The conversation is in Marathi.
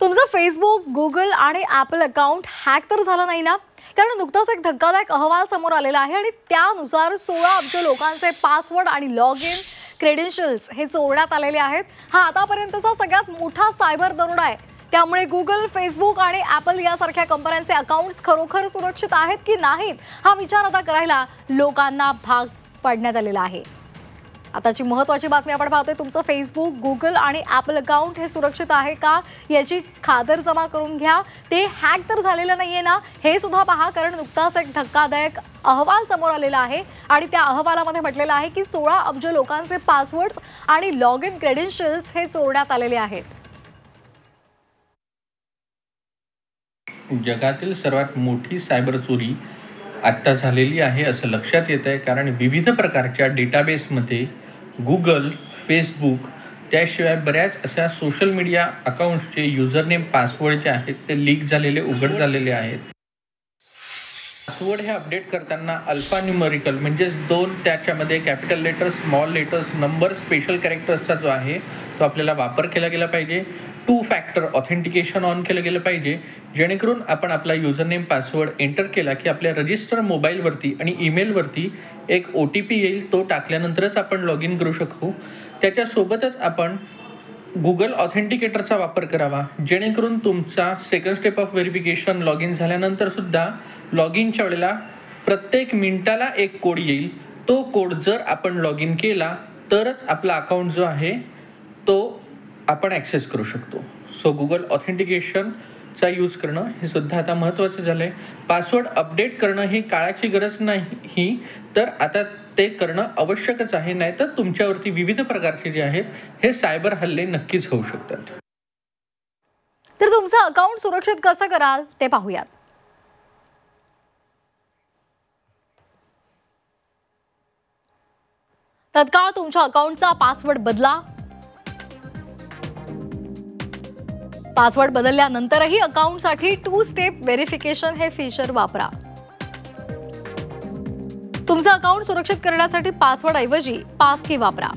तुमचं फेसबुक, गुगल आणि ॲपल अकाउंट हॅक तर झालं नाही ना? कारण नुकताच एक धक्कादायक अहवाल समोर आलेला आहे आणि त्यानुसार 16 अब्ज लोकांचे पासवर्ड आणि लॉग इन क्रेडेन्शियल्स हे चोरण्यात आलेले आहेत। हा आतापर्यंतचा सगळ्यात मोठा सायबर दरोडा आहे। त्यामुळे गुगल, फेसबुक आणि ॲपल यासारख्या कंपन्यांचे अकाउंट्स खरोखर सुरक्षित आहेत की नाहीत हा विचार आता करायला लोकांना भाग पाडण्यात आलेला आहे। आताची महत्त्वाची बातमी आपण पाहतोय, तुमचं फेसबुक, गुगल आणि ॲपल अकाउंट हे सुरक्षित आहे का याची खातरजमा करून घ्या। ते हॅक तर झालेलं नाहीये ना हे सुद्धा पहा, कारण नुकताच एक धक्कादायक अहवाल समोर आलेला आहे आणि त्या अहवालामध्ये म्हटलेलं आहे की 16 अब्ज लोकांचे पासवर्ड्स आणि लॉग इन क्रेडेन्शियल्स हे चोरण्यात आलेले आहेत। जगातील सर्वात मोठी सायबर चोरी आत्ता झालेली आहे असं लक्षात येत आहे, कारण विविध प्रकारच्या डेटाबेसमध्ये गुगल, फेसबुक त्याशिवाय बऱ्याच अशा सोशल मीडिया अकाउंट्सचे युजरनेम, पासवर्ड जे आहेत ते लीक झालेले, उघड झालेले आहेत। पासवर्ड हे अपडेट करताना अल्फा न्यूमरिकल म्हणजेच 2 त्याच्यामध्ये capital letters, small letters, number, special कॅरेक्टर्सचा जो आहे तो आपल्याला वापर केला गेला पाहिजे। 2 फॅक्टर ऑथेंटिकेशन ऑन केलं गेलं पाहिजे, जेणेकरून आपण आपला युजरनेम, पासवर्ड एंटर केला की आपल्या रजिस्टर मोबाईलवरती आणि ईमेलवरती एक OTP येईल। तो टाकल्यानंतरच आपण लॉग इन करू शकू। त्याच्यासोबतच आपण गुगल ऑथेंटिकेटरचा वापर करावा, जेणेकरून तुमचा second step of verification log in झाल्यानंतर सुद्धा लॉग इनच्या वेळेला प्रत्येक मिनिटाला एक कोड येईल। तो कोड जर आपण लॉग इन केला तरच आपला अकाउंट जो आहे तो आपण ॲक्सेस करू शकतो। सो गुगल ऑथेंटिकेशनचा यूज करणं हे सुद्धा आता महत्त्वाचं झालं आहे। पासवर्ड अपडेट करणं ही काळाची गरज नाही, तर आता ते करणं आवश्यकच आहे, नाहीतर तुमच्यावरती विविध प्रकारचे जे आहेत हे सायबर हल्ले नक्कीच होऊ शकतात। तर तुमचं अकाउंट सुरक्षित कसं कराल ते पाहूयात। तत्काळ तुमच्या अकाउंटचा पासवर्ड बदला। पासवर्ड बदलल्यानंतरही अकाउंटसाठी 2 स्टेप व्हेरिफिकेशन हे फीचर वापरा। तुमचं अकाउंट सुरक्षित करण्यासाठी पासवर्ड ऐवजी पासकी वापरा।